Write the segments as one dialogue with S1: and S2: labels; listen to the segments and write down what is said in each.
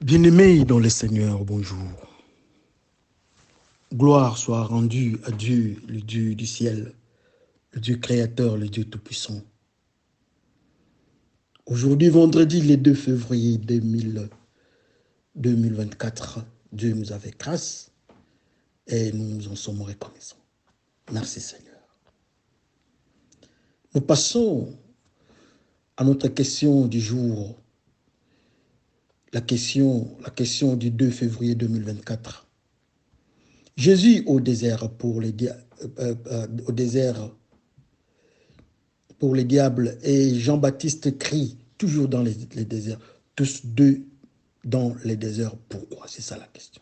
S1: Bien-aimés dans le Seigneur, bonjour. Gloire soit rendue à Dieu, le Dieu du ciel, le Dieu créateur, le Dieu tout-puissant. Aujourd'hui, vendredi, le 2 février 2024, Dieu nous a fait grâce et nous en sommes reconnaissants. Merci Seigneur. Nous passons à notre question du jour, la question du 2 février 2024. Jésus au désert pour les diables et Jean-Baptiste crie toujours dans les déserts, tous deux dans les déserts. Pourquoi? C'est ça la question.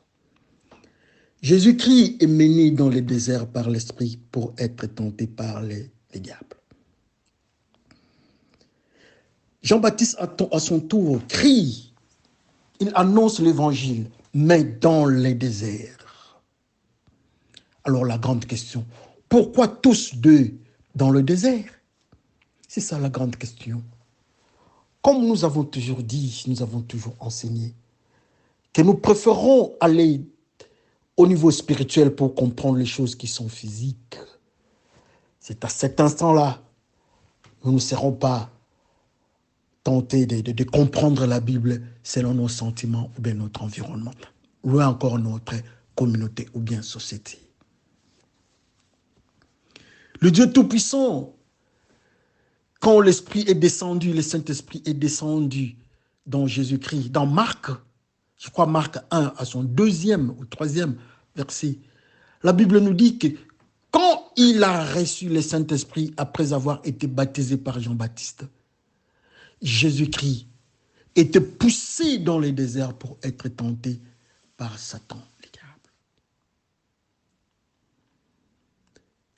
S1: Jésus-Christ est mené dans les déserts par l'Esprit pour être tenté par les diables. Jean-Baptiste, à son tour, crie, il annonce l'évangile, mais dans les déserts. Alors la grande question, pourquoi tous deux dans le désert? C'est ça la grande question. Comme nous avons toujours dit, nous avons toujours enseigné, que nous préférons aller au niveau spirituel pour comprendre les choses qui sont physiques. C'est à cet instant-là, nous ne serons pas tentés de comprendre la Bible selon nos sentiments ou bien notre environnement, ou encore notre communauté ou bien société. Le Dieu Tout-Puissant, quand l'Esprit est descendu, le Saint-Esprit est descendu dans Jésus-Christ, dans Marc, je crois Marc 1, à son 2e ou 3e verset, la Bible nous dit que quand il a reçu le Saint-Esprit après avoir été baptisé par Jean-Baptiste, Jésus-Christ était poussé dans les déserts pour être tenté par Satan, les diables.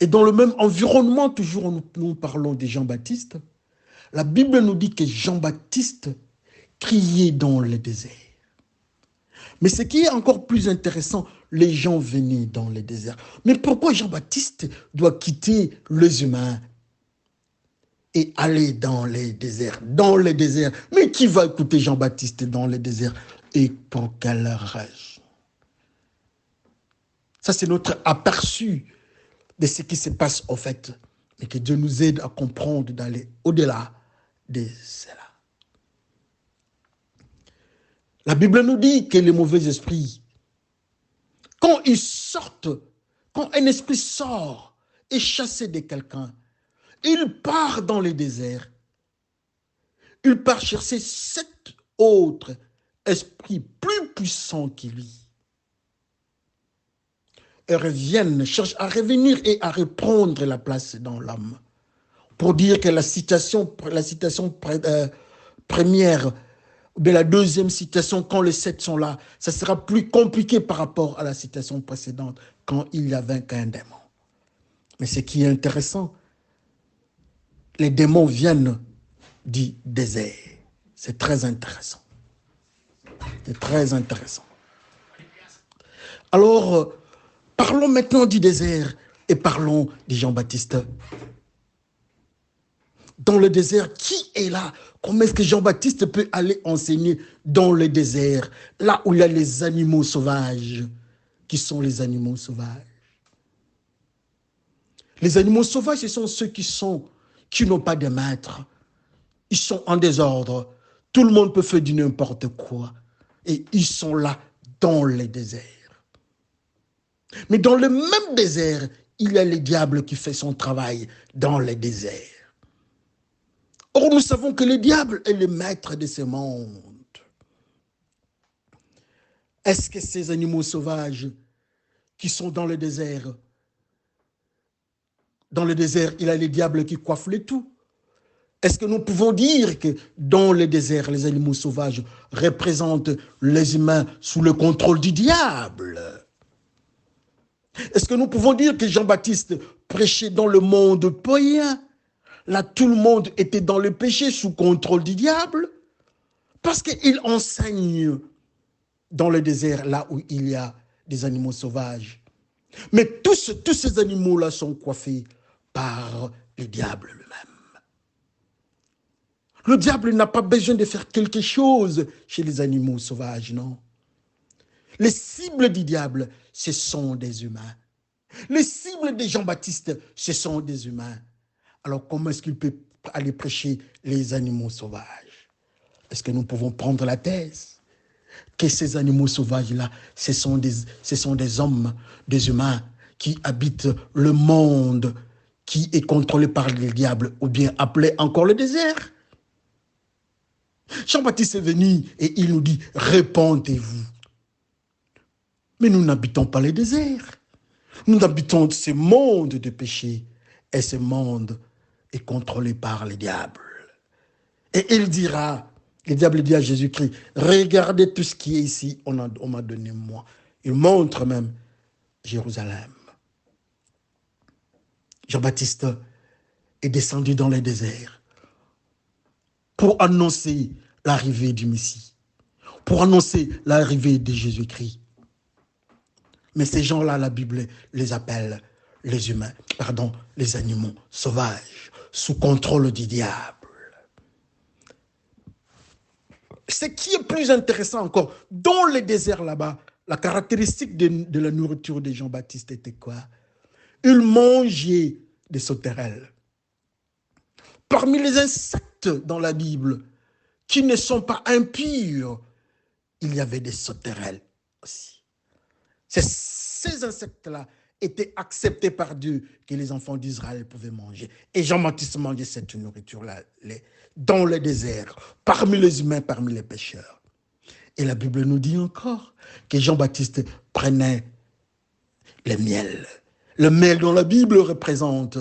S1: Et dans le même environnement, toujours nous parlons de Jean-Baptiste, la Bible nous dit que Jean-Baptiste criait dans le désert. Mais ce qui est encore plus intéressant, les gens venaient dans les déserts. Mais pourquoi Jean-Baptiste doit quitter les humains et aller dans les déserts? Dans les déserts. Mais qui va écouter Jean-Baptiste dans les déserts? Et pour quelle raison? Ça, c'est notre aperçu de ce qui se passe au fait. Et que Dieu nous aide à comprendre, d'aller au-delà de cela. La Bible nous dit que les mauvais esprits, quand ils sortent, quand un esprit sort et chassé de quelqu'un, il part dans les déserts. Il part chercher 7 autres esprits plus puissants que lui. Et reviennent, cherchent à revenir et à reprendre la place dans l'âme. Pour dire que la citation première, de la deuxième citation, quand les 7 sont là, ça sera plus compliqué par rapport à la citation précédente, quand il n'y avait qu'un démon. Mais ce qui est intéressant, les démons viennent du désert. C'est très intéressant. C'est très intéressant. Alors, parlons maintenant du désert et parlons de Jean-Baptiste. Dans le désert, qui est là? Comment est-ce que Jean-Baptiste peut aller enseigner dans le désert, là où il y a les animaux sauvages? Qui sont les animaux sauvages? Les animaux sauvages, ce sont ceux qui n'ont pas de maître. Ils sont en désordre. Tout le monde peut faire du n'importe quoi. Et ils sont là dans le désert. Mais dans le même désert, il y a le diable qui fait son travail dans le désert. Or, nous savons que le diable est le maître de ce monde. Est-ce que ces animaux sauvages qui sont dans le désert, il y a le diable qui coiffe le tout? Est-ce que nous pouvons dire que dans le désert, les animaux sauvages représentent les humains sous le contrôle du diable? Est-ce que nous pouvons dire que Jean-Baptiste prêchait dans le monde païen? Là, tout le monde était dans le péché sous contrôle du diable, parce qu'il enseigne dans le désert, là où il y a des animaux sauvages. Mais tous ces animaux-là sont coiffés par le diable lui-même. Le diable n'a pas besoin de faire quelque chose chez les animaux sauvages, non. Les cibles du diable, ce sont des humains. Les cibles de Jean-Baptiste, ce sont des humains. Alors comment est-ce qu'il peut aller prêcher les animaux sauvages? Est-ce que nous pouvons prendre la thèse que ces animaux sauvages-là, ce sont des hommes, des humains qui habitent le monde qui est contrôlé par le diable, ou bien appelé encore le désert? Jean-Baptiste est venu et il nous dit, répandez-vous. Mais nous n'habitons pas les déserts. Nous habitons ce monde de péché. Et ce monde est contrôlé par le diable. Et il dira, le diable dit à Jésus-Christ, regardez tout ce qui est ici, on m'a donné moi. Il montre même Jérusalem. Jean-Baptiste est descendu dans les déserts pour annoncer l'arrivée du Messie, pour annoncer l'arrivée de Jésus-Christ. Mais ces gens-là, la Bible les appelle les humains, les animaux sauvages, sous contrôle du diable. Ce qui est plus intéressant encore, dans les déserts là-bas, la caractéristique de la nourriture de Jean-Baptiste était quoi? Il mangeait des sauterelles. Parmi les insectes dans la Bible, qui ne sont pas impurs, il y avait des sauterelles aussi. Ces insectes-là étaient acceptés par Dieu que les enfants d'Israël pouvaient manger. Et Jean-Baptiste mangeait cette nourriture-là dans le désert, parmi les humains, parmi les pécheurs. Et la Bible nous dit encore que Jean-Baptiste prenait le miel. Le miel dont la Bible représente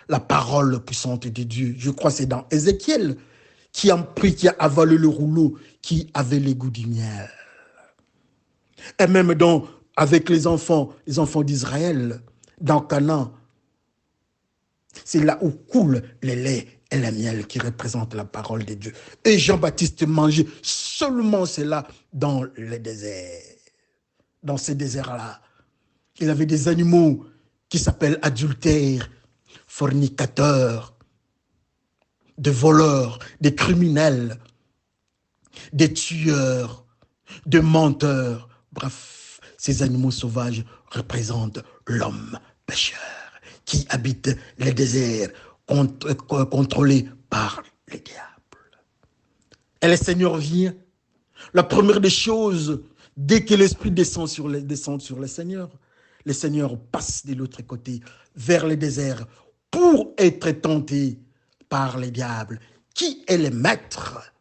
S1: la parole puissante de Dieu. Je crois que c'est dans Ézéchiel qui a avalé le rouleau qui avait le goût du miel. Et même avec les enfants d'Israël, dans Canaan, c'est là où coule le lait et le miel qui représentent la parole de Dieu. Et Jean-Baptiste mangeait seulement cela dans le désert. Dans ces déserts-là, il avait des animaux qui s'appellent adultères, fornicateurs, des voleurs, des criminels, des tueurs, des menteurs. Bref, ces animaux sauvages représentent l'homme pécheur qui habite les déserts contrôlé par le diable. Et le Seigneur vient. La première des choses, dès que l'Esprit descend sur le Seigneur passe de l'autre côté, vers le désert, pour être tenté par le diable, qui est le maître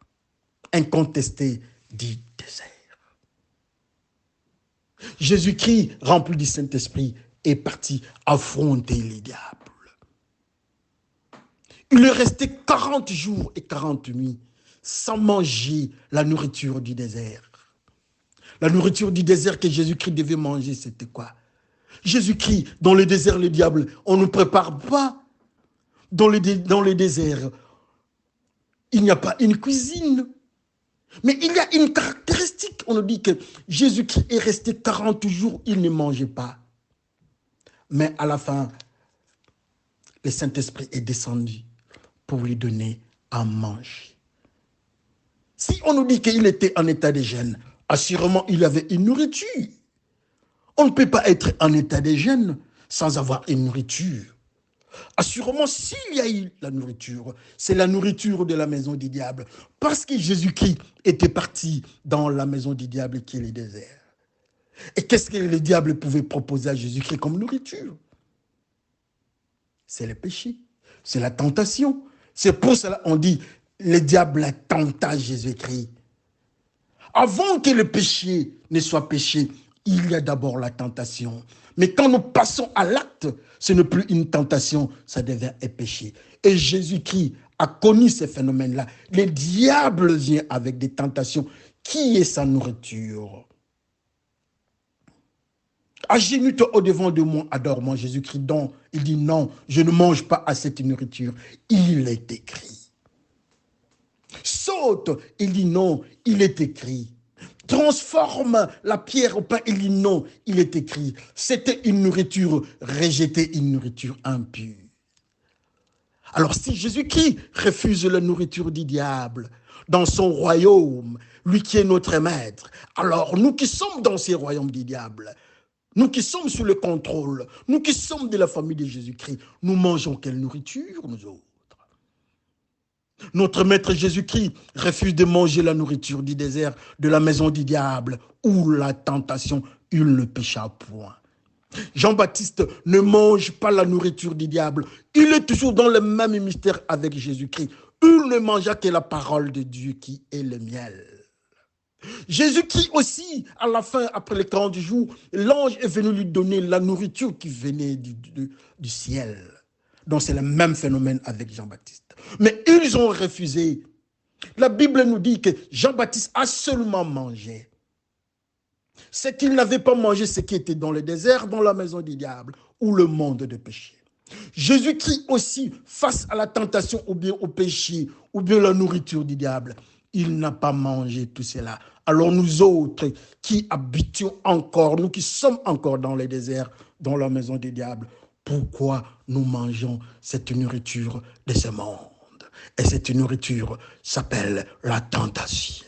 S1: incontesté du désert. Jésus-Christ, rempli du Saint-Esprit, est parti affronter le diable. Il est resté 40 jours et 40 nuits sans manger la nourriture du désert. La nourriture du désert que Jésus-Christ devait manger, c'était quoi? Jésus-Christ, dans le désert, le diable, on ne prépare pas. Dans le désert, il n'y a pas une cuisine. Mais il y a une caractéristique. On nous dit que Jésus-Christ est resté 40 jours, il ne mangeait pas. Mais à la fin, le Saint-Esprit est descendu pour lui donner à manger. Si on nous dit qu'il était en état de jeûne, assurément il avait une nourriture. On ne peut pas être en état de jeûne sans avoir une nourriture. Assurément, s'il y a eu la nourriture, c'est la nourriture de la maison du diable. Parce que Jésus-Christ était parti dans la maison du diable qui est le désert. Et qu'est-ce que le diable pouvait proposer à Jésus-Christ comme nourriture? C'est le péché, c'est la tentation. C'est pour cela qu'on dit, le diable tenta Jésus-Christ. Avant que le péché ne soit péché, il y a d'abord la tentation. Mais quand nous passons à l'acte, ce n'est plus une tentation, ça devient un péché. Et Jésus-Christ a connu ces phénomènes-là. Le diable vient avec des tentations. Qui est sa nourriture? Agenouille-toi au-devant de moi, adore-moi. Jésus-Christ, donc, il dit non, je ne mange pas à cette nourriture. Il est écrit. Saute, il dit non, il est écrit. Transforme la pierre au pain, il dit non, il est écrit. C'était une nourriture rejetée, une nourriture impure. Alors si Jésus-Christ refuse la nourriture du diable dans son royaume, lui qui est notre maître, alors nous qui sommes dans ces royaumes du diable, nous qui sommes sous le contrôle, nous qui sommes de la famille de Jésus-Christ, nous mangeons quelle nourriture, nous autres? Notre maître Jésus-Christ refuse de manger la nourriture du désert, de la maison du diable, où la tentation, il ne pécha point. Jean-Baptiste ne mange pas la nourriture du diable. Il est toujours dans le même mystère avec Jésus-Christ. Il ne mangea que la parole de Dieu qui est le miel. Jésus-Christ aussi, à la fin, après les 40 jours, l'ange est venu lui donner la nourriture qui venait du ciel. Donc c'est le même phénomène avec Jean-Baptiste. Mais ils ont refusé. La Bible nous dit que Jean-Baptiste a seulement mangé. C'est qu'il n'avait pas mangé ce qui était dans le désert, dans la maison du diable, ou le monde de péché. Jésus-Christ aussi, face à la tentation ou bien au péché, ou bien la nourriture du diable, il n'a pas mangé tout cela. Alors nous autres qui habitons encore, nous qui sommes encore dans le désert, dans la maison du diable, pourquoi nous mangeons cette nourriture de ce monde? Et cette nourriture s'appelle la tentation.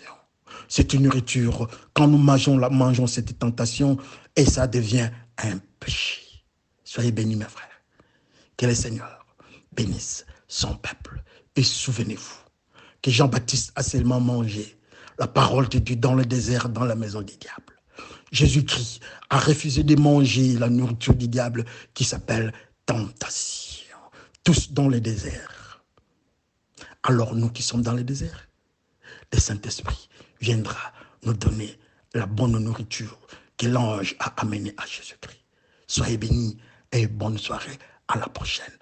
S1: C'est une nourriture, quand nous mangeons cette tentation, et ça devient un péché. Soyez bénis, mes frères. Que le Seigneur bénisse son peuple. Et souvenez-vous que Jean-Baptiste a seulement mangé la parole de Dieu dans le désert, dans la maison du diable. Jésus-Christ a refusé de manger la nourriture du diable qui s'appelle tentation. Tous dans le désert. Alors nous qui sommes dans le désert, le Saint-Esprit viendra nous donner la bonne nourriture que l'ange a amenée à Jésus-Christ. Soyez bénis et bonne soirée. À la prochaine.